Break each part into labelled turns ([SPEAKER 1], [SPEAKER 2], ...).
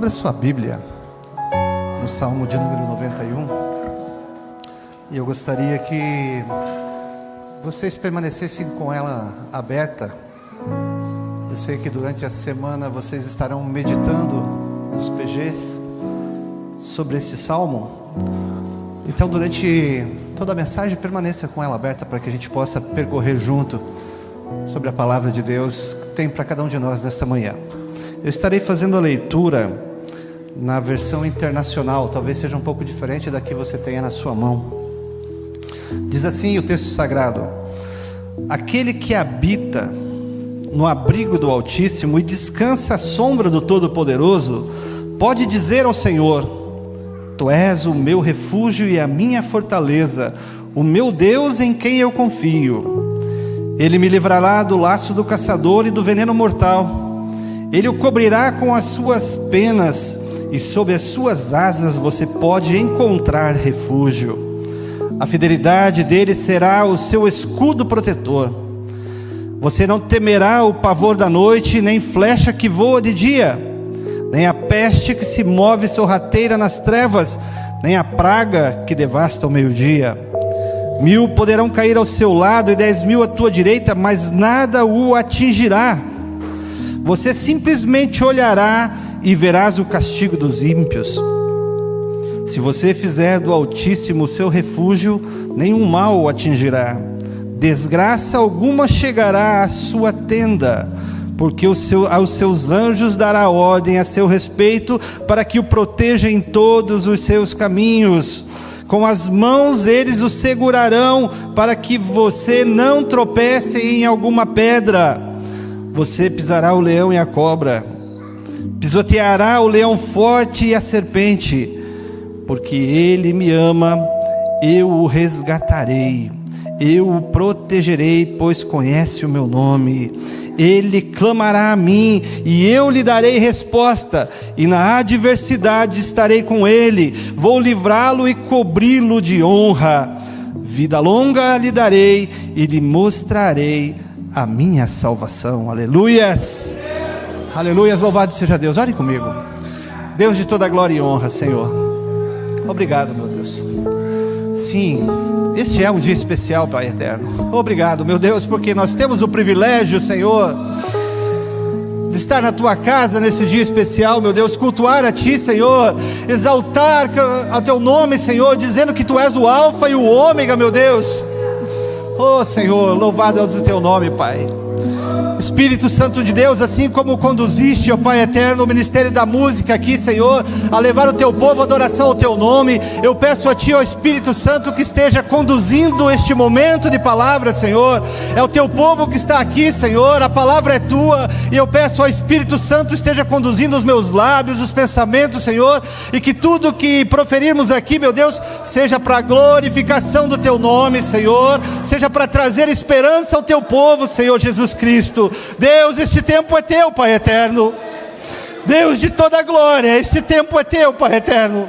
[SPEAKER 1] Abra sua Bíblia no Salmo de número 91. E eu gostaria que vocês permanecessem com ela aberta. Eu sei que durante a semana vocês estarão meditando nos PGs sobre esse Salmo. Então durante toda a mensagem permaneça com ela aberta, para que a gente possa percorrer junto sobre a palavra de Deus que tem para cada um de nós nesta manhã. Eu estarei fazendo a leitura na versão internacional, talvez seja um pouco diferente da que você tenha na sua mão. Diz assim o texto sagrado: aquele que habita no abrigo do Altíssimo e descansa à sombra do Todo-Poderoso, pode dizer ao Senhor: Tu és o meu refúgio e a minha fortaleza, o meu Deus em quem eu confio. Ele me livrará do laço do caçador e do veneno mortal. Ele o cobrirá com as suas penas, e sob as suas asas você pode encontrar refúgio. A fidelidade dele será o seu escudo protetor. Você não temerá o pavor da noite, nem flecha que voa de dia, nem a peste que se move sorrateira nas trevas, nem a praga que devasta ao meio-dia. 1000 poderão cair ao seu lado e 10.000 à tua direita, mas nada o atingirá. Você simplesmente olhará e verás o castigo dos ímpios. Se você fizer do Altíssimo o seu refúgio, nenhum mal o atingirá. Desgraça alguma chegará à sua tenda, porque aos seus anjos dará ordem a seu respeito, para que o proteja em todos os seus caminhos. Com as mãos eles o segurarão, para que você não tropece em alguma pedra. Você pisará o leão e a cobra, pisoteará o leão forte e a serpente. Porque ele me ama, eu o resgatarei, eu o protegerei, pois conhece o meu nome. Ele clamará a mim e eu lhe darei resposta, e na adversidade estarei com ele. Vou livrá-lo e cobri-lo de honra. Vida longa lhe darei e lhe mostrarei a minha salvação. Aleluias, aleluias, louvado seja Deus. Ore comigo. Deus de toda glória e honra, Senhor, obrigado, meu Deus. Sim, este é um dia especial, Pai eterno. Obrigado, meu Deus, porque nós temos o privilégio, Senhor, de estar na Tua casa nesse dia especial, meu Deus, cultuar a Ti, Senhor, exaltar o Teu nome, Senhor, dizendo que Tu és o Alfa e o Ômega, meu Deus. Oh, Senhor, louvado é o Teu nome, Pai. Espírito Santo de Deus, assim como conduziste, ó Pai eterno, o ministério da música aqui, Senhor, a levar o Teu povo a adoração ao Teu nome, eu peço a Ti, ó Espírito Santo, que esteja conduzindo este momento de palavra, Senhor. É o Teu povo que está aqui, Senhor, a palavra é Tua, e eu peço ao Espírito Santo esteja conduzindo os meus lábios, os pensamentos, Senhor, e que tudo que proferirmos aqui, meu Deus, seja para a glorificação do Teu nome, Senhor, seja para trazer esperança ao Teu povo, Senhor Jesus Cristo. Deus, este tempo é Teu, Pai eterno. Deus de toda glória, este tempo é Teu, Pai eterno.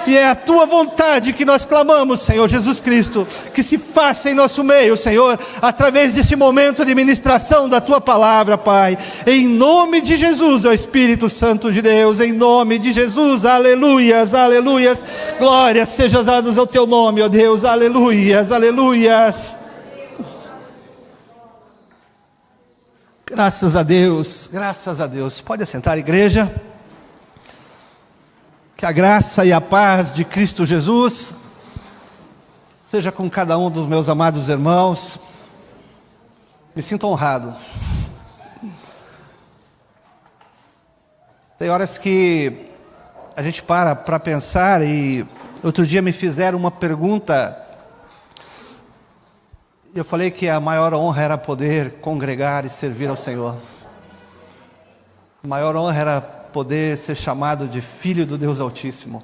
[SPEAKER 1] E é a Tua vontade que nós clamamos, Senhor Jesus Cristo, que se faça em nosso meio, Senhor, através deste momento de ministração da Tua palavra, Pai. Em nome de Jesus, ó Espírito Santo de Deus, em nome de Jesus, aleluias, aleluias. Glórias sejam dadas ao Teu nome, ó Deus, aleluias, aleluias. Graças a Deus, graças a Deus. Pode assentar, igreja. Que a graça e a paz de Cristo Jesus seja com cada um dos meus amados irmãos. Me sinto honrado. Tem horas que a gente para pensar, e outro dia me fizeram uma pergunta. Eu falei que a maior honra era poder congregar e servir ao Senhor. A maior honra era poder ser chamado de filho do Deus Altíssimo.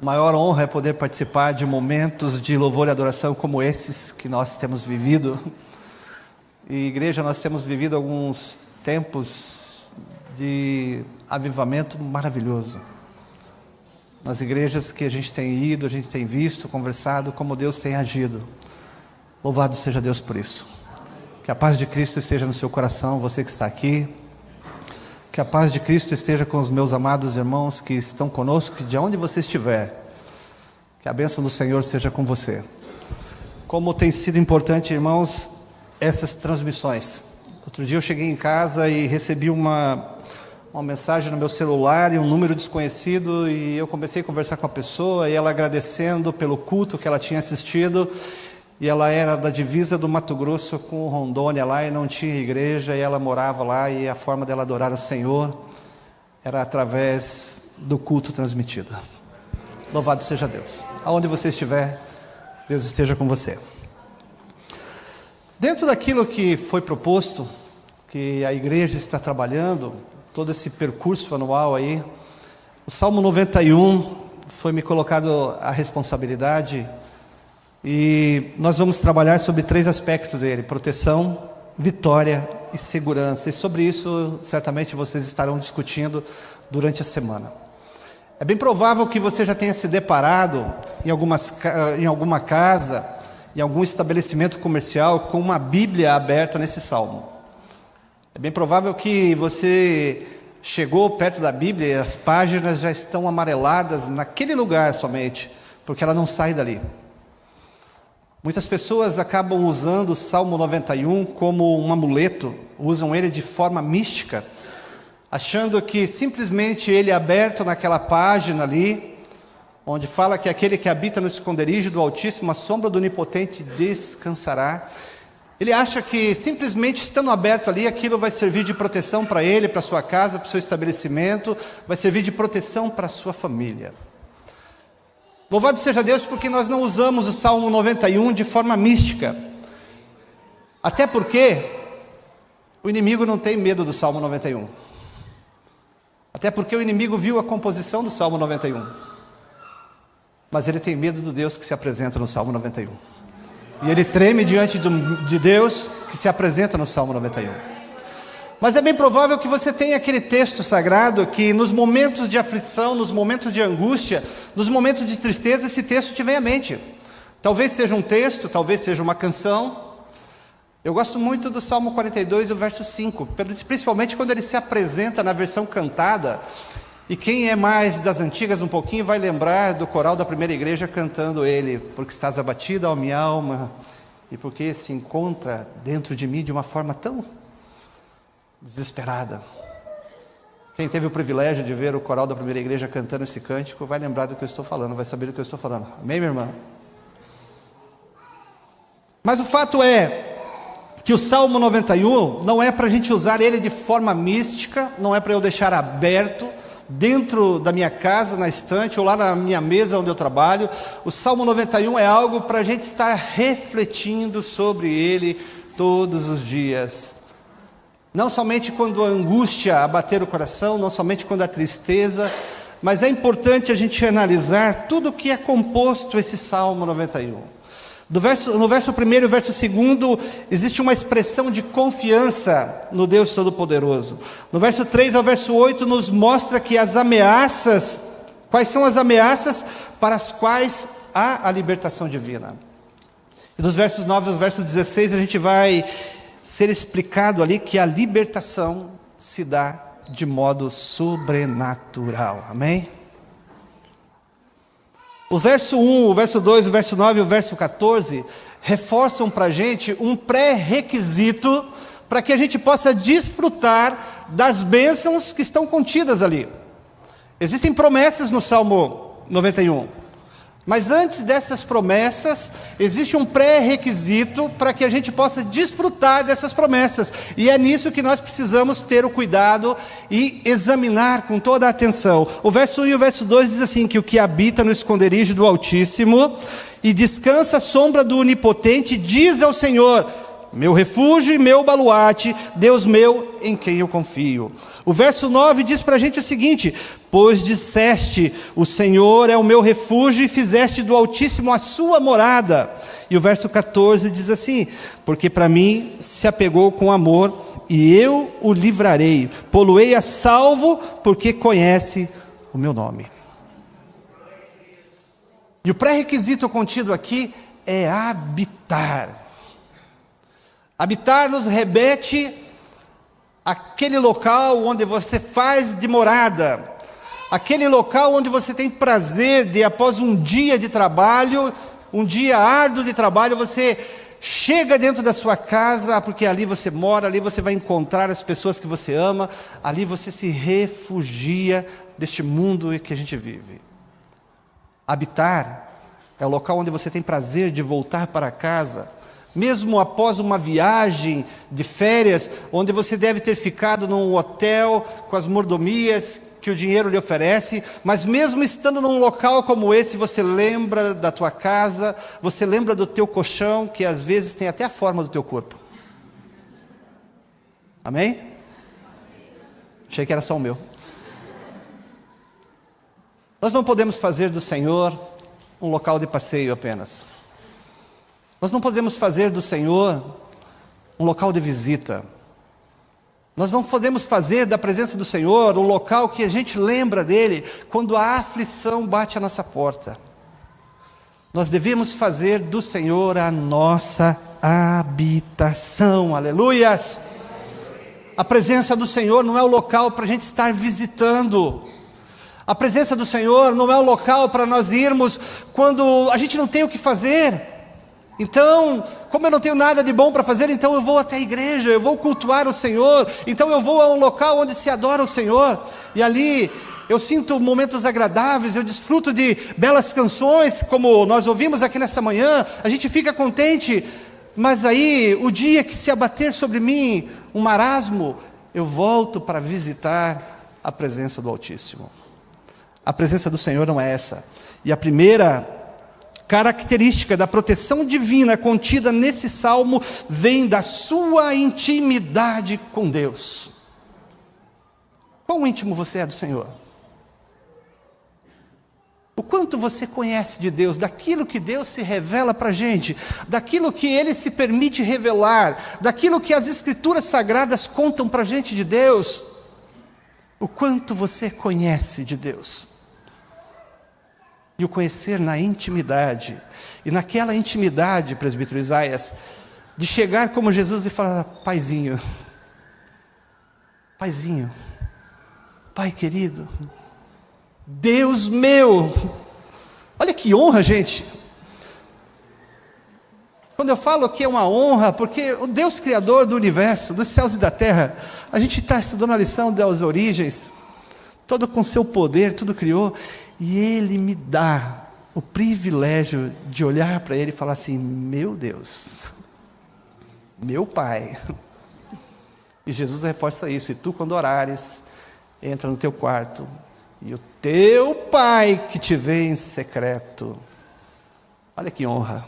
[SPEAKER 1] A maior honra é poder participar de momentos de louvor e adoração como esses que nós temos vivido. E igreja, nós temos vivido alguns tempos de avivamento maravilhoso. Nas igrejas que a gente tem ido, a gente tem visto, conversado, como Deus tem agido. Louvado seja Deus por isso. Que a paz de Cristo esteja no seu coração, você que está aqui. Que a paz de Cristo esteja com os meus amados irmãos que estão conosco, de onde você estiver. Que a bênção do Senhor seja com você. Como tem sido importante, irmãos, essas transmissões. Outro dia eu cheguei em casa e recebi uma mensagem no meu celular e um número desconhecido, e eu comecei a conversar com a pessoa, e ela agradecendo pelo culto que ela tinha assistido, e ela era da divisa do Mato Grosso com Rondônia lá, e não tinha igreja, e ela morava lá, e a forma dela adorar o Senhor era através do culto transmitido. Louvado seja Deus. Aonde você estiver, Deus esteja com você. Dentro daquilo que foi proposto, que a igreja está trabalhando, todo esse percurso anual aí, o Salmo 91 foi me colocado a responsabilidade, e nós vamos trabalhar sobre 3 aspectos dele: proteção, vitória e segurança. E sobre isso, certamente vocês estarão discutindo durante a semana. É bem provável que você já tenha se deparado em alguma casa, em algum estabelecimento comercial, com uma Bíblia aberta nesse salmo. É bem provável que você chegou perto da Bíblia e as páginas já estão amareladas naquele lugar somente, porque ela não sai dali. Muitas pessoas acabam usando o Salmo 91 como um amuleto, usam ele de forma mística, achando que simplesmente ele aberto naquela página ali, onde fala que aquele que habita no esconderijo do Altíssimo, a sombra do Onipotente descansará. Ele acha que simplesmente estando aberto ali, aquilo vai servir de proteção para ele, para sua casa, para o seu estabelecimento, vai servir de proteção para a sua família. Louvado seja Deus, porque nós não usamos o Salmo 91 de forma mística. Até porque o inimigo não tem medo do Salmo 91. Até porque o inimigo viu a composição do Salmo 91. Mas ele tem medo do Deus que se apresenta no Salmo 91. E ele treme diante de Deus que se apresenta no Salmo 91. Mas é bem provável que você tenha aquele texto sagrado que nos momentos de aflição, nos momentos de angústia, nos momentos de tristeza, esse texto te vem à mente. Talvez seja um texto, talvez seja uma canção. Eu gosto muito do Salmo 42, o verso 5, principalmente quando ele se apresenta na versão cantada. E quem é mais das antigas um pouquinho vai lembrar do coral da primeira igreja cantando ele: porque estás abatida, ó minha alma, e porque se encontra dentro de mim de uma forma tão desesperada. Quem teve o privilégio de ver o coral da primeira igreja cantando esse cântico vai lembrar do que eu estou falando, vai saber do que eu estou falando. Amém, minha irmã? Mas o fato é que o Salmo 91 não é para a gente usar ele de forma mística, não é para eu deixar aberto dentro da minha casa, na estante, ou lá na minha mesa onde eu trabalho. O Salmo 91 é algo para a gente estar refletindo sobre ele todos os dias. Não somente quando a angústia abater o coração, não somente quando a tristeza, mas é importante a gente analisar tudo o que é composto esse Salmo 91. No verso 1 e verso 2, existe uma expressão de confiança no Deus Todo-Poderoso. No verso 3 ao verso 8, nos mostra que as ameaças, quais são as ameaças para as quais há a libertação divina. E dos versos 9 aos versos 16, a gente vai ser explicado ali que a libertação se dá de modo sobrenatural. Amém? O verso 1, o verso 2, o verso 9 e o verso 14 reforçam para a gente um pré-requisito para que a gente possa desfrutar das bênçãos que estão contidas ali. Existem promessas no Salmo 91. Mas antes dessas promessas, existe um pré-requisito para que a gente possa desfrutar dessas promessas. E é nisso que nós precisamos ter o cuidado e examinar com toda a atenção. O verso 1 e o verso 2 diz assim: que o que habita no esconderijo do Altíssimo e descansa à sombra do Onipotente, diz ao Senhor: meu refúgio e meu baluarte, Deus meu, em quem eu confio. O verso 9 diz para a gente o seguinte: pois disseste, o Senhor é o meu refúgio, e fizeste do Altíssimo a sua morada. E o verso 14 diz assim: porque para mim se apegou com amor, e eu o livrarei, pô-lo-ei a salvo, porque conhece o meu nome. E o pré-requisito contido aqui é habitar. Habitar nos remete aquele local onde você faz de morada, aquele local onde você tem prazer de, após um dia de trabalho, um dia árduo de trabalho, você chega dentro da sua casa, porque ali você mora, ali você vai encontrar as pessoas que você ama, ali você se refugia deste mundo que a gente vive. Habitar é o local onde você tem prazer de voltar para casa, mesmo após uma viagem de férias, onde você deve ter ficado num hotel com as mordomias que o dinheiro lhe oferece, mas mesmo estando num local como esse, você lembra da tua casa, você lembra do teu colchão, que às vezes tem até a forma do teu corpo. Amém? Achei que era só o meu. Nós não podemos fazer do Senhor um local de passeio apenas. Nós não podemos fazer do Senhor um local de visita. Nós não podemos fazer da presença do Senhor um local que a gente lembra dele quando a aflição bate à nossa porta. Nós devemos fazer do Senhor a nossa habitação. Aleluias! A presença do Senhor não é o local para a gente estar visitando. A presença do Senhor não é o local para nós irmos quando a gente não tem o que fazer. Então, como eu não tenho nada de bom para fazer, então eu vou até a igreja, eu vou cultuar o Senhor, então eu vou a um local onde se adora o Senhor, e ali eu sinto momentos agradáveis, eu desfruto de belas canções, como nós ouvimos aqui nesta manhã, a gente fica contente, mas aí, o dia que se abater sobre mim um marasmo, eu volto para visitar a presença do Altíssimo. A presença do Senhor não é essa, e a primeira característica da proteção divina contida nesse salmo vem da sua intimidade com Deus. Quão íntimo você é do Senhor? O quanto você conhece de Deus, daquilo que Deus se revela para a gente, daquilo que Ele se permite revelar, daquilo que as Escrituras Sagradas contam para a gente de Deus, o quanto você conhece de Deus. E o conhecer na intimidade, e naquela intimidade, presbítero Isaías, de chegar como Jesus e falar: Paizinho, Paizinho, Pai querido, Deus meu. Olha que honra, gente. Quando eu falo que é uma honra, porque o Deus Criador do universo, dos céus e da terra, a gente está estudando a lição das origens, todo com seu poder, tudo criou, e Ele me dá o privilégio de olhar para Ele e falar assim: meu Deus, meu Pai. E Jesus reforça isso: e tu, quando orares, entra no teu quarto, e o teu Pai que te vê em secreto. Olha que honra.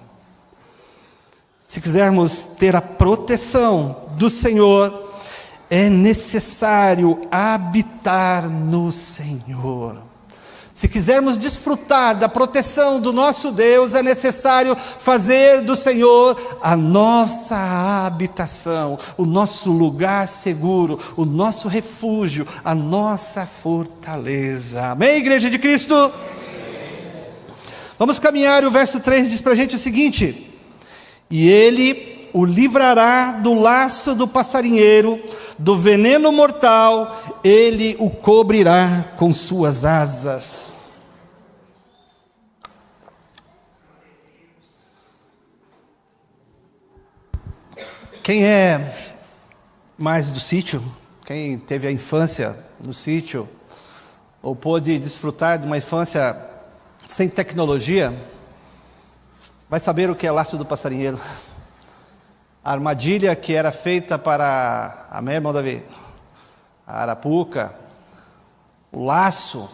[SPEAKER 1] Se quisermos ter a proteção do Senhor, é necessário habitar no Senhor. Se quisermos desfrutar da proteção do nosso Deus, é necessário fazer do Senhor a nossa habitação, o nosso lugar seguro, o nosso refúgio, a nossa fortaleza. Amém, Igreja de Cristo? Vamos caminhar, e o verso 3 diz para a gente o seguinte: e Ele o livrará do laço do passarinheiro, do veneno mortal, Ele o cobrirá com suas asas. Quem é mais do sítio, quem teve a infância no sítio, ou pôde desfrutar de uma infância sem tecnologia, vai saber o que é laço do passarinheiro. A armadilha que era feita para, amém, irmão Davi? A arapuca, o laço,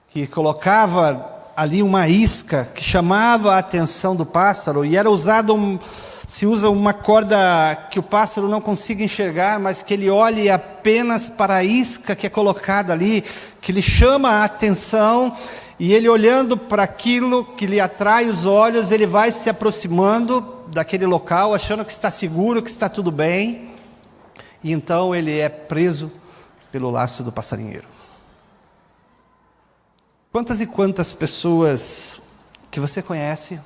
[SPEAKER 1] que colocava ali uma isca, que chamava a atenção do pássaro, e era usado, se usa uma corda que o pássaro não consiga enxergar, mas que ele olhe apenas para a isca que é colocada ali, que lhe chama a atenção, e ele olhando para aquilo que lhe atrai os olhos, ele vai se aproximando daquele local, achando que está seguro, que está tudo bem, e então ele é preso pelo laço do passarinheiro. Quantas e quantas pessoas que você conhece,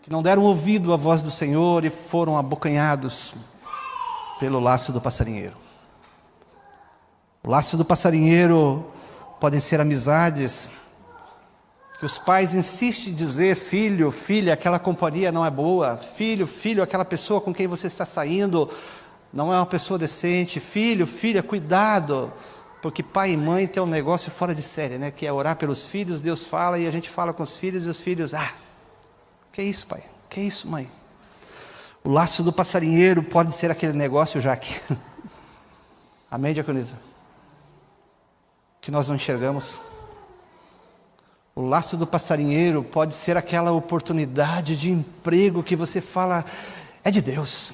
[SPEAKER 1] que não deram ouvido à voz do Senhor e foram abocanhados pelo laço do passarinheiro. O laço do passarinheiro podem ser amizades que os pais insistem em dizer: filho, filha, aquela companhia não é boa. Filho, filho, aquela pessoa com quem você está saindo não é uma pessoa decente. Filho, filha, cuidado. Porque pai e mãe tem um negócio fora de série, né? Que é orar pelos filhos. Deus fala e a gente fala com os filhos, e os filhos: que isso, pai? Que isso, mãe? O laço do passarinheiro pode ser aquele negócio, Jaque. Amém, diaconisa? Que nós não enxergamos. O laço do passarinheiro pode ser aquela oportunidade de emprego que você fala: é de Deus.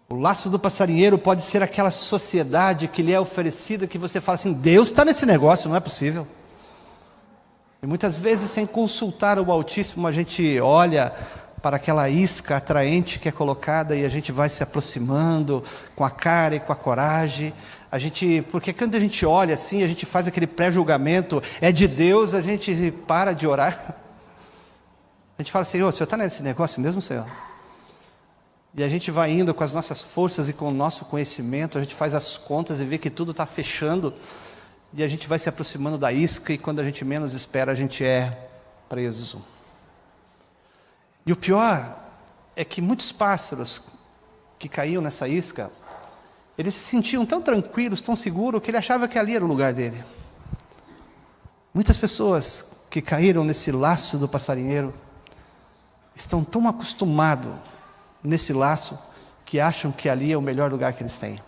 [SPEAKER 1] O laço do passarinheiro pode ser aquela sociedade que lhe é oferecida, que você fala assim: Deus está nesse negócio, não é possível. E muitas vezes, sem consultar o Altíssimo, a gente olha para aquela isca atraente que é colocada e a gente vai se aproximando com a cara e com a coragem. Porque quando a gente olha assim, a gente faz aquele pré-julgamento: é de Deus, a gente para de orar. A gente fala: Senhor, o Senhor está nesse negócio mesmo, Senhor? E a gente vai indo com as nossas forças e com o nosso conhecimento, a gente faz as contas e vê que tudo está fechando, e a gente vai se aproximando da isca, e quando a gente menos espera, a gente é preso. E o pior é que muitos pássaros que caíam nessa isca, eles se sentiam tão tranquilos, tão seguros, que ele achava que ali era o lugar dele. Muitas pessoas que caíram nesse laço do passarinheiro estão tão acostumados nesse laço, que acham que ali é o melhor lugar que eles têm,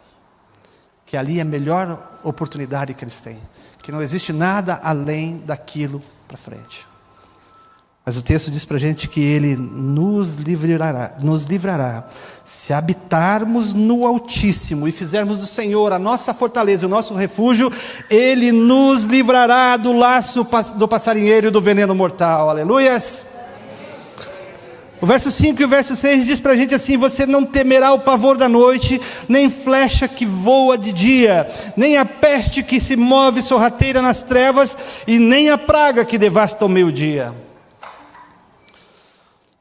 [SPEAKER 1] que ali é a melhor oportunidade que eles têm, que não existe nada além daquilo para frente. Mas o texto diz para a gente que Ele nos livrará, se habitarmos no Altíssimo e fizermos do Senhor a nossa fortaleza, o nosso refúgio. Ele nos livrará do laço do passarinheiro e do veneno mortal. Aleluias! O verso 5 e o verso 6 diz para a gente assim: você não temerá o pavor da noite, nem flecha que voa de dia, nem a peste que se move sorrateira nas trevas, e nem a praga que devasta ao meio-dia.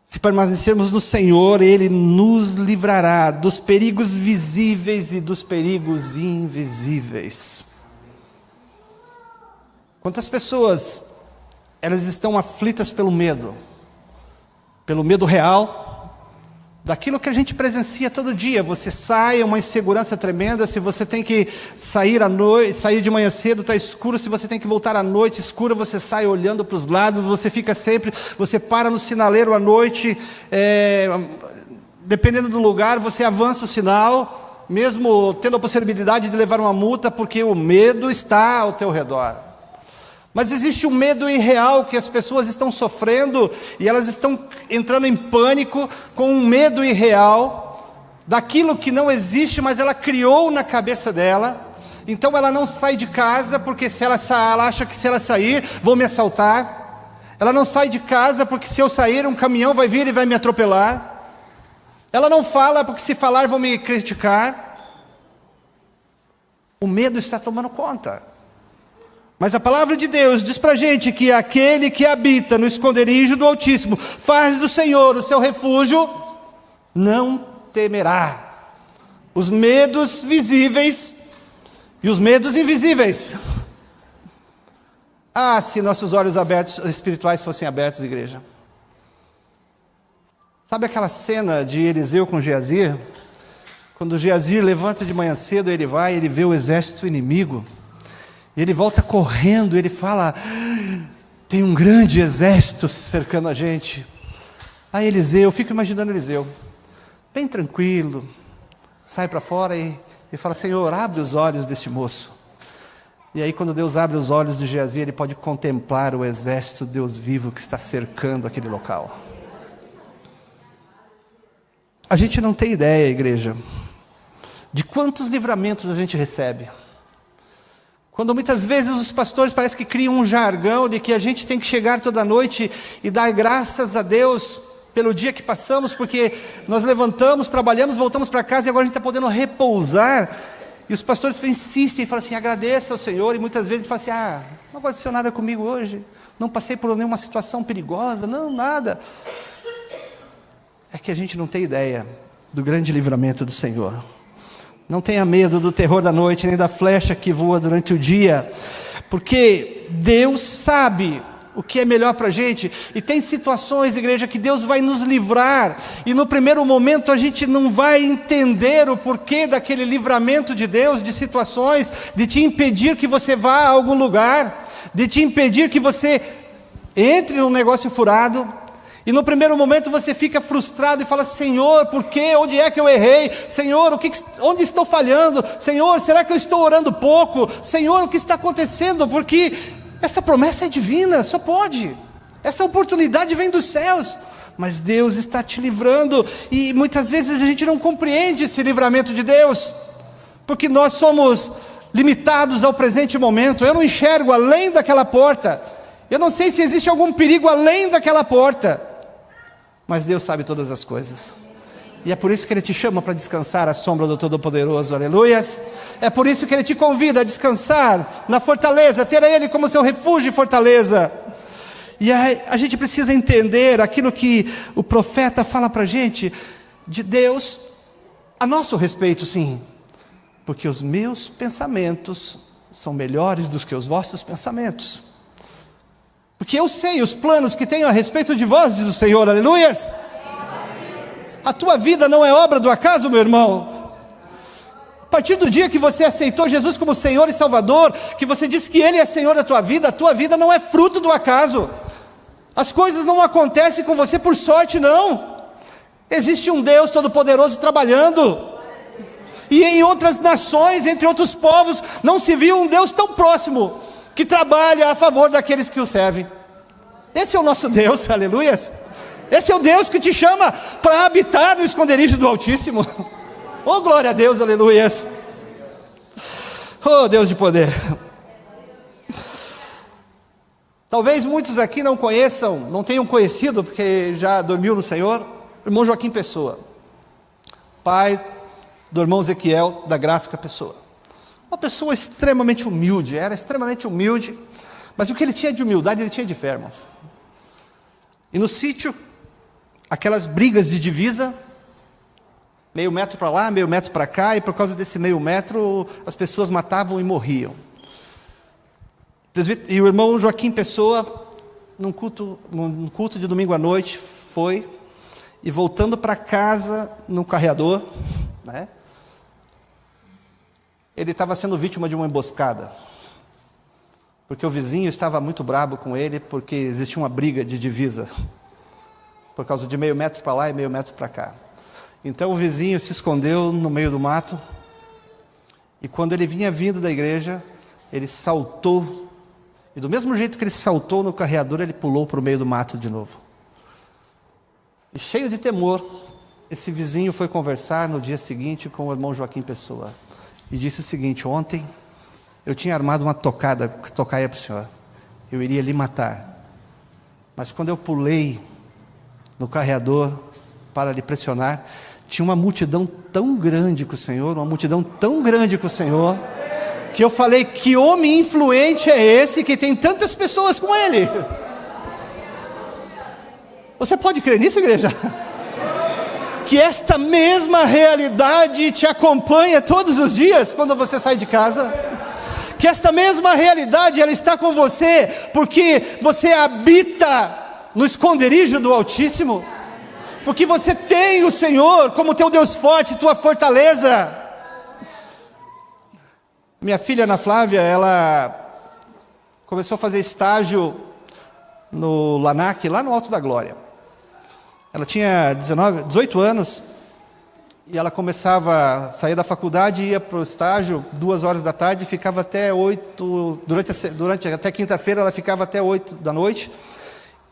[SPEAKER 1] Se permanecermos no Senhor, Ele nos livrará dos perigos visíveis e dos perigos invisíveis. Quantas pessoas, elas estão aflitas pelo medo real, daquilo que a gente presencia todo dia. Você sai, é uma insegurança tremenda. Se você tem que sair à noite, sair de manhã cedo, está escuro. Se você tem que voltar à noite escura, você sai olhando para os lados. Você fica sempre, você para no sinaleiro à noite, dependendo do lugar, você avança o sinal, mesmo tendo a possibilidade de levar uma multa, porque o medo está ao teu redor. Mas existe um medo irreal que as pessoas estão sofrendo, e elas estão entrando em pânico com um medo irreal daquilo que não existe, mas ela criou na cabeça dela. Então ela não sai de casa, porque ela acha que se ela sair, vão me assaltar. Ela não sai de casa, porque se eu sair, um caminhão vai vir e vai me atropelar. Ela não fala, porque se falar, vão me criticar. O medo está tomando conta. Mas a palavra de Deus diz para a gente que aquele que habita no esconderijo do Altíssimo, faz do Senhor o seu refúgio, não temerá os medos visíveis e os medos invisíveis. Se nossos olhos espirituais fossem abertos, igreja. Sabe aquela cena de Eliseu com Geazir? Quando Geazir levanta de manhã cedo, ele vê o exército inimigo. Ele volta correndo, ele fala: tem um grande exército cercando a gente. Aí Eliseu, eu fico imaginando Eliseu, bem tranquilo, sai para fora e fala: Senhor, abre os olhos desse moço. E aí quando Deus abre os olhos de Geazir, ele pode contemplar o exército Deus vivo que está cercando aquele local. A gente não tem ideia, igreja, de quantos livramentos a gente recebe. Quando muitas vezes os pastores parece que criam um jargão de que a gente tem que chegar toda noite e dar graças a Deus pelo dia que passamos, porque nós levantamos, trabalhamos, voltamos para casa e agora a gente está podendo repousar. E os pastores insistem e falam assim: agradeça ao Senhor. E muitas vezes falam assim: não aconteceu nada comigo hoje, não passei por nenhuma situação perigosa, não, nada. É que a gente não tem ideia do grande livramento do Senhor. Não tenha medo do terror da noite, nem da flecha que voa durante o dia, porque Deus sabe o que é melhor para a gente. E tem situações, igreja, que Deus vai nos livrar, e no primeiro momento a gente não vai entender o porquê daquele livramento de Deus, de situações, de te impedir que você vá a algum lugar, de te impedir que você entre num negócio furado. E no primeiro momento você fica frustrado e fala: Senhor, por quê? Onde é que eu errei? Senhor, onde estou falhando? Senhor, será que eu estou orando pouco? Senhor, o que está acontecendo? Porque essa promessa é divina, só pode. Essa oportunidade vem dos céus. Mas Deus está te livrando, e muitas vezes a gente não compreende esse livramento de Deus, porque nós somos limitados ao presente momento. Eu não enxergo além daquela porta. Eu não sei se existe algum perigo além daquela porta. Mas Deus sabe todas as coisas, e é por isso que Ele te chama para descansar à sombra do Todo-Poderoso, aleluias. É por isso que Ele te convida a descansar na fortaleza, ter a Ele como seu refúgio e fortaleza. E a gente precisa entender aquilo que o profeta fala para a gente, de Deus, a nosso respeito, sim, porque os meus pensamentos são melhores do que os vossos pensamentos. Porque eu sei os planos que tenho a respeito de vós, diz o Senhor, aleluias. A tua vida não é obra do acaso, meu irmão. A partir do dia que você aceitou Jesus como Senhor e Salvador, que você disse que Ele é Senhor da tua vida, a tua vida não é fruto do acaso. As coisas não acontecem com você por sorte, não. Existe um Deus Todo-Poderoso trabalhando. E em outras nações, entre outros povos, não se viu um Deus tão próximo, que trabalha a favor daqueles que o servem. Esse é o nosso Deus, aleluias. Esse é o Deus que te chama para habitar no esconderijo do Altíssimo. Oh, glória a Deus, aleluias. Oh, Deus de poder. Talvez muitos aqui não conheçam, não tenham conhecido, porque já dormiu no Senhor, o irmão Joaquim Pessoa, pai do irmão Ezequiel, da Gráfica Pessoa. Uma pessoa extremamente humilde, era extremamente humilde, mas o que ele tinha de humildade, ele tinha de fé, irmãos. E no sítio, aquelas brigas de divisa, meio metro para lá, meio metro para cá, e por causa desse meio metro, as pessoas matavam e morriam. E o irmão Joaquim Pessoa, num culto de domingo à noite, foi, e voltando para casa, no carreador, né? Ele estava sendo vítima de uma emboscada, porque o vizinho estava muito brabo com ele, porque existia uma briga de divisa, por causa de meio metro para lá e meio metro para cá. Então o vizinho se escondeu no meio do mato, e quando ele vinha vindo da igreja, ele saltou, e do mesmo jeito que ele saltou no carreador, ele pulou para o meio do mato de novo. E cheio de temor, esse vizinho foi conversar no dia seguinte com o irmão Joaquim Pessoa, e disse o seguinte: ontem eu tinha armado uma tocaia para o senhor, eu iria lhe matar, mas quando eu pulei no carreador para lhe pressionar, tinha uma multidão tão grande com o senhor, que eu falei: que homem influente é esse que tem tantas pessoas com ele? Você pode crer nisso, igreja? Que esta mesma realidade te acompanha todos os dias quando você sai de casa, que esta mesma realidade ela está com você, porque você habita no esconderijo do Altíssimo, porque você tem o Senhor como teu Deus forte, tua fortaleza. Minha filha Ana Flávia, ela começou a fazer estágio no LANAC, lá no Alto da Glória. Ela tinha 18 anos, e ela começava a sair da faculdade, ia para o estágio 2 horas da tarde, ficava até 8, até quinta-feira ela ficava até 8 da noite,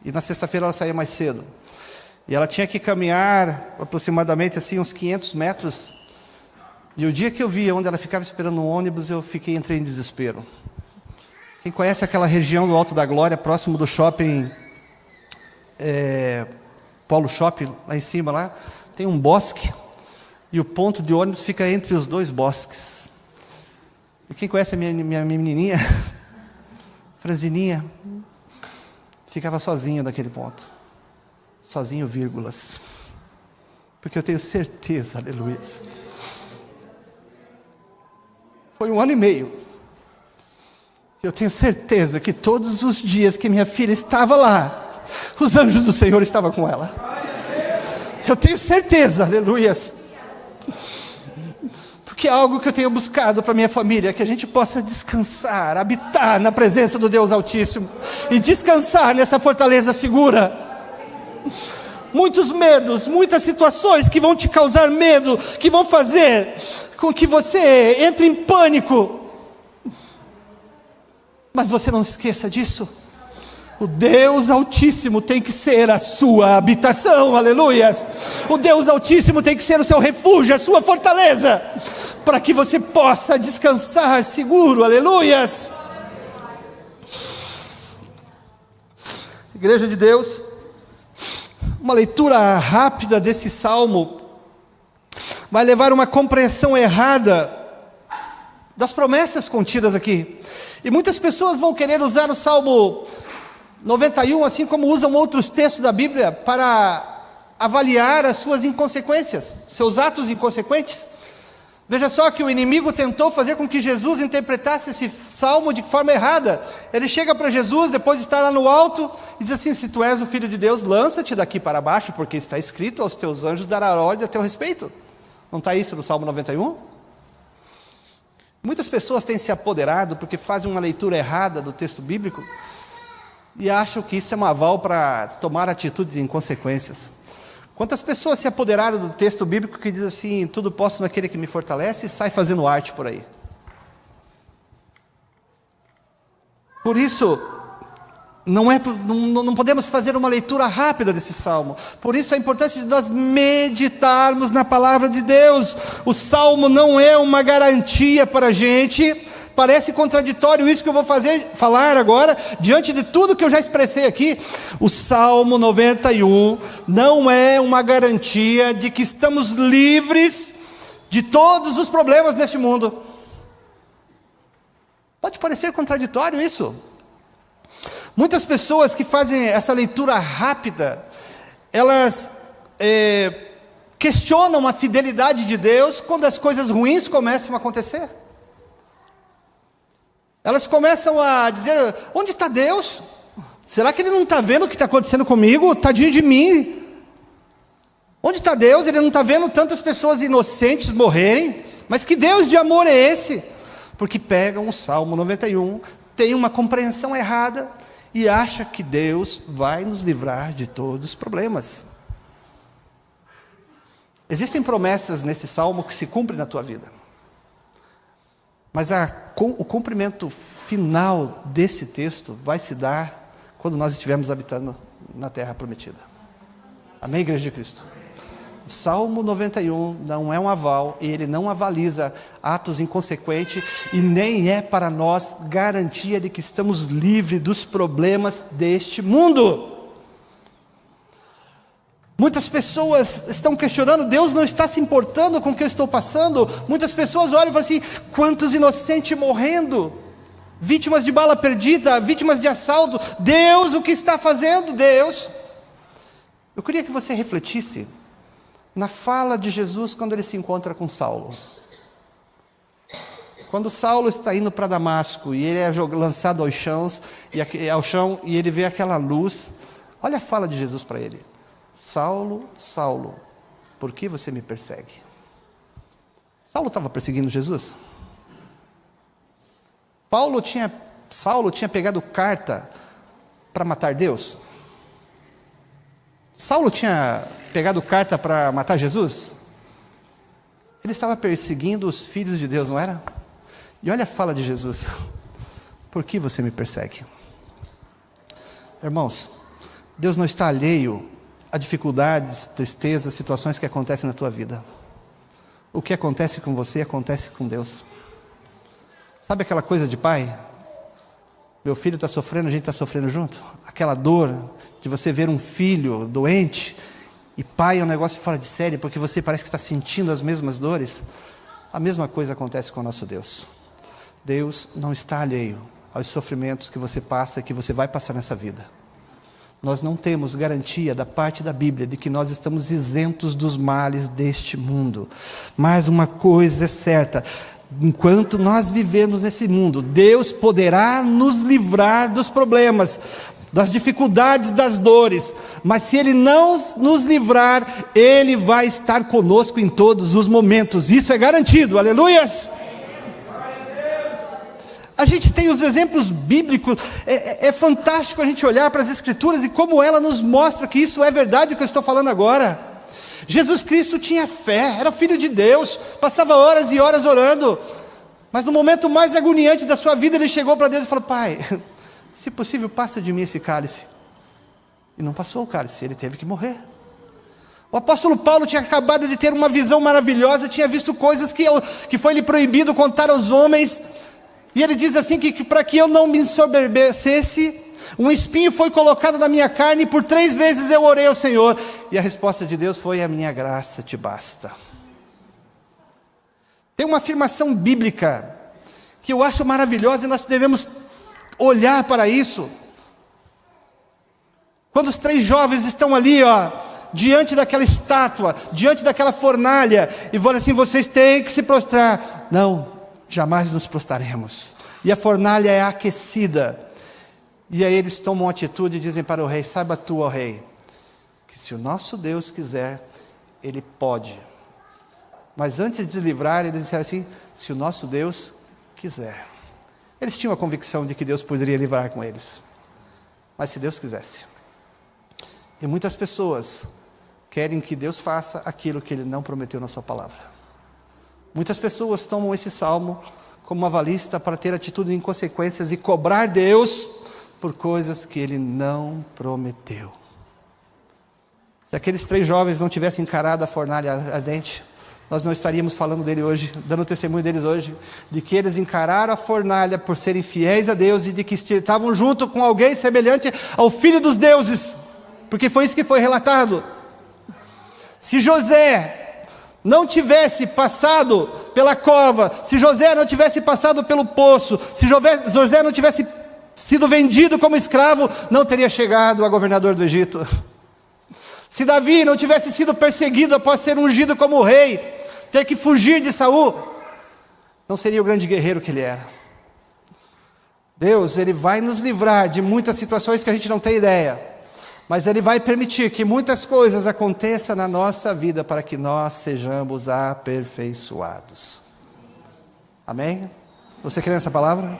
[SPEAKER 1] e na sexta-feira ela saía mais cedo. E ela tinha que caminhar aproximadamente assim, uns 500 metros, e o dia que eu via onde ela ficava esperando um ônibus, entrei em desespero. Quem conhece aquela região do Alto da Glória, próximo do shopping, Polo Shopping, lá em cima, lá, tem um bosque, e o ponto de ônibus fica entre os 2 bosques. E quem conhece a minha menininha, Franzininha, ficava sozinho naquele ponto, sozinho, vírgulas, porque eu tenho certeza, aleluia. Foi 1 ano e meio. Eu tenho certeza que todos os dias que minha filha estava lá, os anjos do Senhor estavam com ela. Eu tenho certeza, aleluias. Porque é algo que eu tenho buscado para minha família, que a gente possa descansar, habitar na presença do Deus Altíssimo e descansar nessa fortaleza segura. Muitos medos, muitas situações que vão te causar medo, que vão fazer com que você entre em pânico. Mas você não esqueça disso. O Deus Altíssimo tem que ser a sua habitação, aleluias. O Deus Altíssimo tem que ser o seu refúgio, a sua fortaleza, para que você possa descansar seguro, aleluias. Igreja de Deus, uma leitura rápida desse salmo vai levar uma compreensão errada das promessas contidas aqui. E muitas pessoas vão querer usar o Salmo 91, assim como usam outros textos da Bíblia, para avaliar as suas inconsequências, seus atos inconsequentes. Veja só que o inimigo tentou fazer com que Jesus interpretasse esse salmo de forma errada. Ele chega para Jesus, depois de estar lá no alto, e diz assim: se tu és o Filho de Deus, lança-te daqui para baixo, porque está escrito, aos teus anjos dará ordem a teu respeito. Não está isso no Salmo 91? Muitas pessoas têm se apoderado porque fazem uma leitura errada do texto bíblico e acham que isso é um aval para tomar atitudes em consequências. Quantas pessoas se apoderaram do texto bíblico que diz assim: tudo posso naquele que me fortalece, e sai fazendo arte por aí. Por isso, não podemos fazer uma leitura rápida desse salmo. Por isso a importância de nós meditarmos na palavra de Deus. O salmo não é uma garantia para a gente. Parece contraditório isso que eu vou falar agora, diante de tudo que eu já expressei aqui. O Salmo 91 não é uma garantia de que estamos livres de todos os problemas neste mundo. Pode parecer contraditório isso. Muitas pessoas que fazem essa leitura rápida, elas questionam a fidelidade de Deus quando as coisas ruins começam a acontecer. Elas começam a dizer: onde está Deus? Será que Ele não está vendo o que está acontecendo comigo? Tadinho de mim. Onde está Deus? Ele não está vendo tantas pessoas inocentes morrerem? Mas que Deus de amor é esse? Porque pegam o Salmo 91, tem uma compreensão errada e acha que Deus vai nos livrar de todos os problemas. Existem promessas nesse salmo que se cumprem na tua vida. Mas o cumprimento final desse texto vai se dar quando nós estivermos habitando na terra prometida. Amém, Igreja de Cristo? O Salmo 91 não é um aval, e ele não avaliza atos inconsequentes, e nem é para nós garantia de que estamos livres dos problemas deste mundo. Muitas pessoas estão questionando: Deus não está se importando com o que eu estou passando. Muitas pessoas olham e falam assim: quantos inocentes morrendo, vítimas de bala perdida, vítimas de assalto. Deus, o que está fazendo, Deus? Eu queria que você refletisse na fala de Jesus quando ele se encontra com Saulo. Quando Saulo está indo para Damasco e ele é lançado ao chão e ele vê aquela luz, olha a fala de Jesus para ele: Saulo, Saulo, por que você me persegue? Saulo estava perseguindo Jesus? Saulo tinha pegado carta para matar Deus? Saulo tinha pegado carta para matar Jesus? Ele estava perseguindo os filhos de Deus, não era? E olha a fala de Jesus: por que você me persegue? Irmãos, Deus não está alheio a dificuldades, tristezas, situações que acontecem na tua vida. O que acontece com você, acontece com Deus. Sabe aquela coisa de pai? Meu filho está sofrendo, a gente está sofrendo junto. Aquela dor de você ver um filho doente, e pai é um negócio fora de série, porque você parece que está sentindo as mesmas dores. A mesma coisa acontece com o nosso Deus. Deus não está alheio aos sofrimentos que você passa e que você vai passar nessa vida. nós não temos garantia da parte da Bíblia de que nós estamos isentos dos males deste mundo. Mas uma coisa é certa: enquanto nós vivemos nesse mundo, Deus poderá nos livrar dos problemas, das dificuldades, das dores, mas se Ele não nos livrar, Ele vai estar conosco em todos os momentos. Isso é garantido, aleluias! A gente tem os exemplos bíblicos, é fantástico a gente olhar para as Escrituras e como ela nos mostra que isso é verdade, o que eu estou falando agora. Jesus Cristo tinha fé, era filho de Deus, passava horas e horas orando, mas no momento mais agoniante da sua vida, ele chegou para Deus e falou: Pai, se possível, passa de mim esse cálice. E não passou o cálice, ele teve que morrer. O apóstolo Paulo tinha acabado de ter uma visão maravilhosa, tinha visto coisas que foi lhe proibido contar aos homens, e ele diz assim, que para que eu não me ensoberbecesse, um espinho foi colocado na minha carne, e por 3 vezes eu orei ao Senhor, e a resposta de Deus foi: a minha graça te basta. Tem uma afirmação bíblica, que eu acho maravilhosa, e nós devemos olhar para isso. Quando os 3 jovens estão ali, diante daquela estátua, diante daquela fornalha, e falam assim: vocês têm que se prostrar. Não, jamais nos prostraremos. E a fornalha é aquecida, e aí eles tomam atitude e dizem para o rei: saiba tu, ó rei, que se o nosso Deus quiser, Ele pode. Mas antes de livrar, eles disseram assim: se o nosso Deus quiser. Eles tinham a convicção de que Deus poderia livrar com eles, mas se Deus quisesse. E muitas pessoas querem que Deus faça aquilo que Ele não prometeu na sua palavra. Muitas pessoas tomam esse salmo como uma avalista para ter atitude em consequências e cobrar Deus por coisas que Ele não prometeu. Se aqueles 3 jovens não tivessem encarado a fornalha ardente, nós não estaríamos falando dele hoje, dando testemunho deles hoje, de que eles encararam a fornalha por serem fiéis a Deus, e de que estavam junto com alguém semelhante ao Filho dos deuses, porque foi isso que foi relatado. Se José não tivesse passado pela cova, se José não tivesse passado pelo poço, se José não tivesse sido vendido como escravo, não teria chegado a governador do Egito. Se Davi não tivesse sido perseguido após ser ungido como rei, ter que fugir de Saul, não seria o grande guerreiro que ele era. Deus, Ele vai nos livrar de muitas situações que a gente não tem ideia, mas Ele vai permitir que muitas coisas aconteçam na nossa vida para que nós sejamos aperfeiçoados. Amém? Você crê nessa palavra?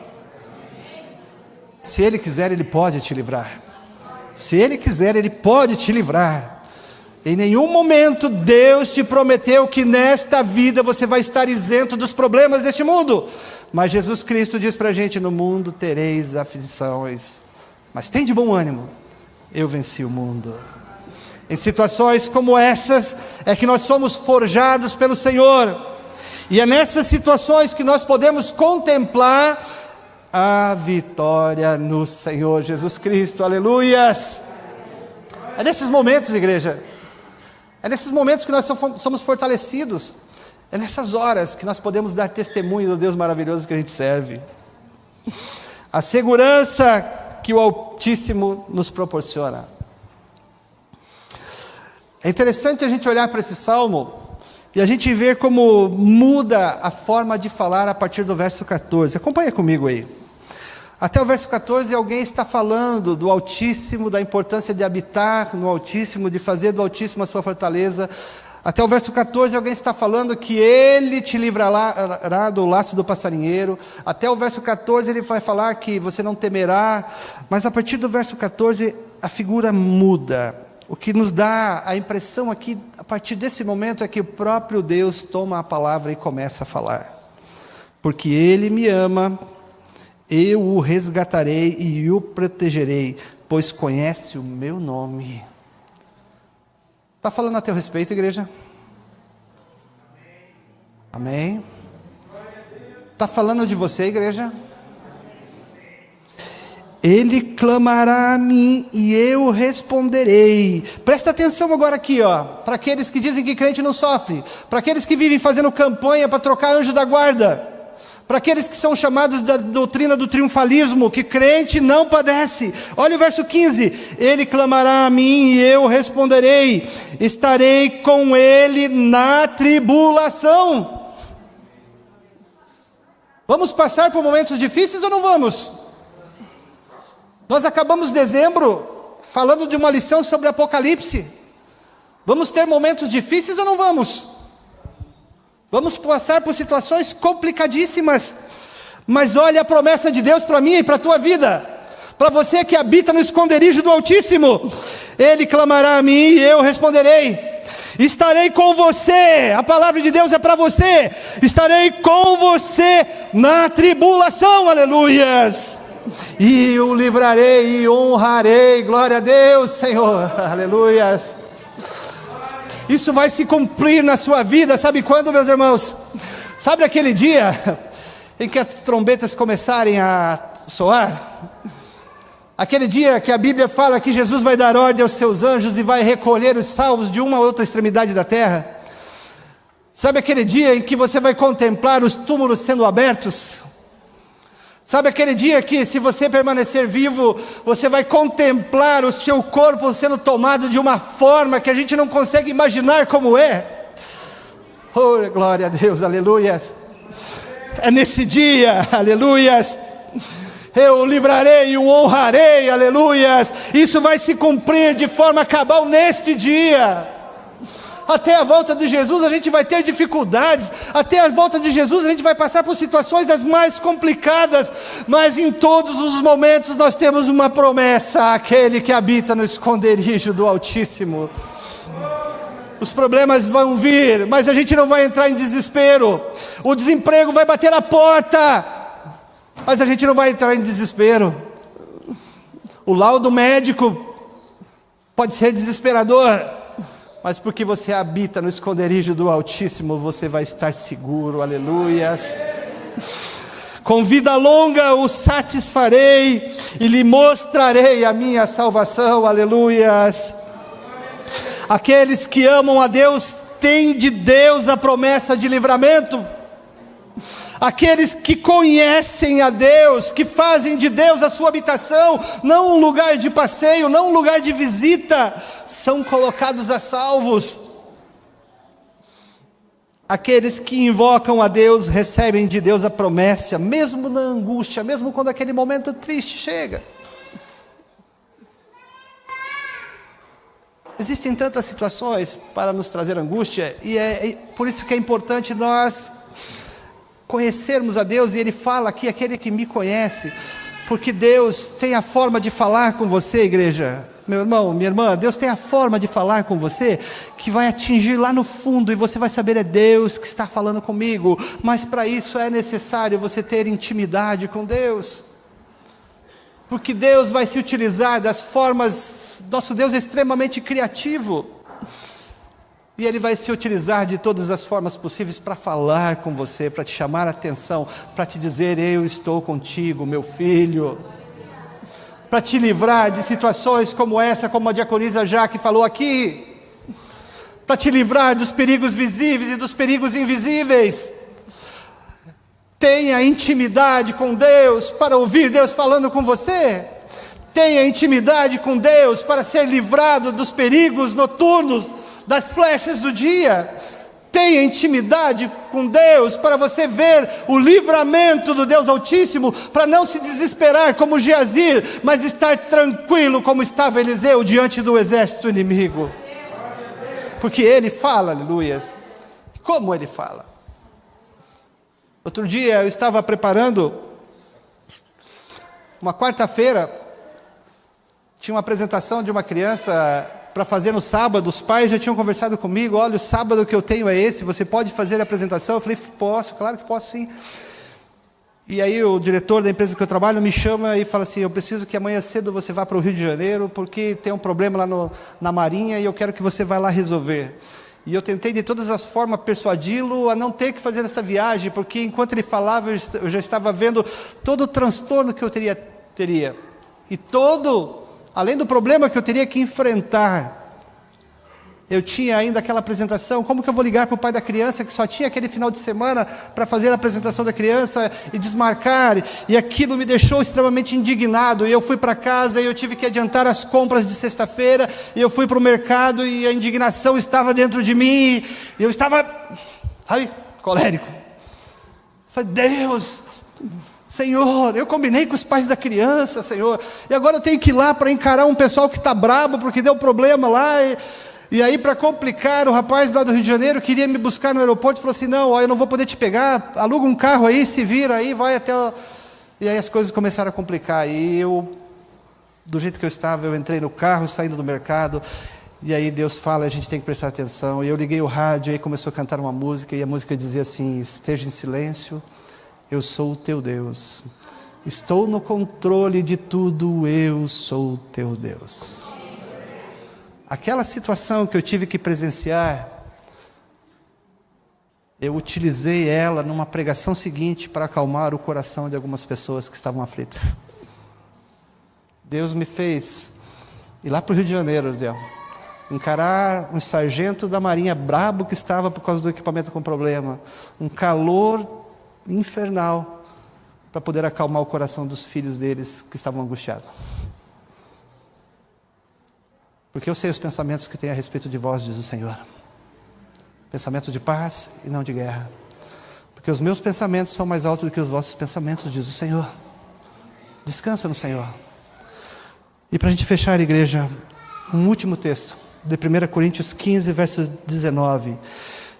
[SPEAKER 1] Se Ele quiser, Ele pode te livrar. Se Ele quiser, Ele pode te livrar. Em nenhum momento Deus te prometeu que nesta vida você vai estar isento dos problemas deste mundo. Mas Jesus Cristo diz para a gente: no mundo tereis aflições, mas tem de bom ânimo, eu venci o mundo. Em situações como essas é que nós somos forjados pelo Senhor, e é nessas situações que nós podemos contemplar a vitória no Senhor Jesus Cristo, aleluias. É nesses momentos, igreja, é nesses momentos que nós somos fortalecidos, é nessas horas que nós podemos dar testemunho do Deus maravilhoso que a gente serve. A segurança que o Altíssimo nos proporciona. É interessante a gente olhar para esse salmo e a gente ver como muda a forma de falar a partir do verso 14. Acompanha comigo aí. Até o verso 14, alguém está falando do Altíssimo, da importância de habitar no Altíssimo, de fazer do Altíssimo a sua fortaleza. Até o verso 14, alguém está falando que Ele te livrará do laço do passarinheiro. Até o verso 14, ele vai falar que você não temerá. Mas a partir do verso 14, a figura muda. O que nos dá a impressão aqui, a partir desse momento, é que o próprio Deus toma a palavra e começa a falar. Porque Ele me ama, eu o resgatarei e o protegerei, pois conhece o meu nome. Está falando a teu respeito, igreja? Amém? Está falando de você, igreja? Ele clamará a mim e eu responderei. Presta atenção agora aqui, para aqueles que dizem que crente não sofre, para aqueles que vivem fazendo campanha para trocar anjo da guarda, Para aqueles que são chamados da doutrina do triunfalismo, que crente não padece. Olha o verso 15: ele clamará a mim e eu responderei, estarei com ele na tribulação. Vamos passar por momentos difíceis ou não vamos? Nós acabamos dezembro falando de uma lição sobre Apocalipse. Vamos ter momentos difíceis ou não vamos? Vamos passar por situações complicadíssimas, mas olha a promessa de Deus para mim e para a tua vida, para você que habita no esconderijo do Altíssimo. Ele clamará a mim e eu responderei, estarei com você. A palavra de Deus é para você, estarei com você na tribulação, aleluias, e o livrarei e honrarei. Glória a Deus, Senhor, aleluias. Isso vai se cumprir na sua vida, sabe quando, meus irmãos? Sabe aquele dia em que as trombetas começarem a soar? Aquele dia que a Bíblia fala que Jesus vai dar ordem aos seus anjos e vai recolher os salvos de uma a outra extremidade da terra? Sabe aquele dia em que você vai contemplar os túmulos sendo abertos? Sabe aquele dia que, se você permanecer vivo, você vai contemplar o seu corpo sendo tomado de uma forma que a gente não consegue imaginar como é? Oh, glória a Deus, aleluias. É nesse dia, aleluias, eu o livrarei e o honrarei, aleluias. Isso vai se cumprir de forma cabal neste dia. Até a volta de Jesus a gente vai ter dificuldades, até a volta de Jesus a gente vai passar por situações das mais complicadas, mas em todos os momentos nós temos uma promessa: aquele que habita no esconderijo do Altíssimo. Os problemas vão vir, mas a gente não vai entrar em desespero. O desemprego vai bater a porta, mas a gente não vai entrar em desespero. O laudo médico pode ser desesperador, mas porque você habita no esconderijo do Altíssimo, você vai estar seguro, aleluias. Com vida longa o satisfarei e lhe mostrarei a minha salvação, aleluias. Aqueles que amam a Deus têm de Deus a promessa de livramento. Aqueles que conhecem a Deus, que fazem de Deus a sua habitação, não um lugar de passeio, não um lugar de visita, são colocados a salvos. Aqueles que invocam a Deus recebem de Deus a promessa, mesmo na angústia, mesmo quando aquele momento triste chega. Existem tantas situações para nos trazer angústia, e é por isso que é importante nós conhecermos a Deus. E Ele fala aqui, aquele que me conhece, porque Deus tem a forma de falar com você, igreja, meu irmão, minha irmã. Deus tem a forma de falar com você, que vai atingir lá no fundo, e você vai saber, é Deus que está falando comigo. Mas para isso é necessário você ter intimidade com Deus, porque Deus vai se utilizar das formas. Nosso Deus é extremamente criativo, e Ele vai se utilizar de todas as formas possíveis para falar com você, para te chamar a atenção, para te dizer: eu estou contigo, meu filho. Para te livrar de situações como essa, como a diaconisa Jaque falou aqui. Para te livrar dos perigos visíveis e dos perigos invisíveis. Tenha intimidade com Deus para ouvir Deus falando com você. Tenha intimidade com Deus para ser livrado dos perigos noturnos, das flechas do dia. Tenha intimidade com Deus para você ver o livramento do Deus Altíssimo, para não se desesperar como Geazir, mas estar tranquilo como estava Eliseu diante do exército inimigo. Porque Ele fala, aleluias. Como Ele fala? Outro dia eu estava preparando uma quarta-feira, tinha uma apresentação de uma criança para fazer no sábado. Os pais já tinham conversado comigo: olha, o sábado que eu tenho é esse, você pode fazer a apresentação? Eu falei: posso, claro que posso sim. E aí o diretor da empresa que eu trabalho me chama e fala assim: eu preciso que amanhã cedo você vá para o Rio de Janeiro, porque tem um problema lá na Marinha e eu quero que você vá lá resolver. E eu tentei de todas as formas persuadi-lo a não ter que fazer essa viagem, porque enquanto ele falava eu já estava vendo todo o transtorno que eu teria. E além do problema que eu teria que enfrentar. Eu tinha ainda aquela apresentação. Como que eu vou ligar para o pai da criança, que só tinha aquele final de semana para fazer a apresentação da criança e desmarcar? E aquilo me deixou extremamente indignado. E eu fui para casa e eu tive que adiantar as compras de sexta-feira. E eu fui para o mercado e a indignação estava dentro de mim. E eu estava, sabe, colérico. Falei, Deus, Senhor, eu combinei com os pais da criança, Senhor. E agora eu tenho que ir lá para encarar um pessoal que está brabo porque deu problema lá. E aí, para complicar, o rapaz lá do Rio de Janeiro queria me buscar no aeroporto e falou assim, não, ó, eu não vou poder te pegar, aluga um carro aí, se vira aí, vai até... E aí as coisas começaram a complicar, e eu, do jeito que eu estava, eu entrei no carro, saindo do mercado, e aí Deus fala, a gente tem que prestar atenção, e eu liguei o rádio, e aí começou a cantar uma música, e a música dizia assim, esteja em silêncio, eu sou o teu Deus, estou no controle de tudo, eu sou o teu Deus. Aquela situação que eu tive que presenciar, eu utilizei ela numa pregação seguinte para acalmar o coração de algumas pessoas que estavam aflitas. Deus me fez ir lá para o Rio de Janeiro, encarar um sargento da marinha brabo que estava por causa do equipamento com problema, um calor infernal, para poder acalmar o coração dos filhos deles que estavam angustiados. Porque eu sei os pensamentos que tenho a respeito de vós, diz o Senhor. Pensamentos de paz e não de guerra. Porque os meus pensamentos são mais altos do que os vossos pensamentos, diz o Senhor. Descansa no Senhor. E para a gente fechar, igreja, um último texto, de 1 Coríntios 15, verso 19.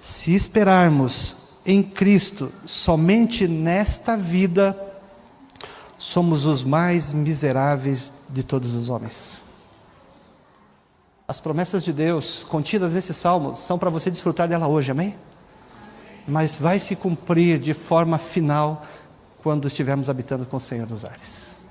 [SPEAKER 1] Se esperarmos em Cristo somente nesta vida, somos os mais miseráveis de todos os homens. As promessas de Deus contidas nesse salmo são para você desfrutar dela hoje, amém? Mas vai se cumprir de forma final quando estivermos habitando com o Senhor dos ares.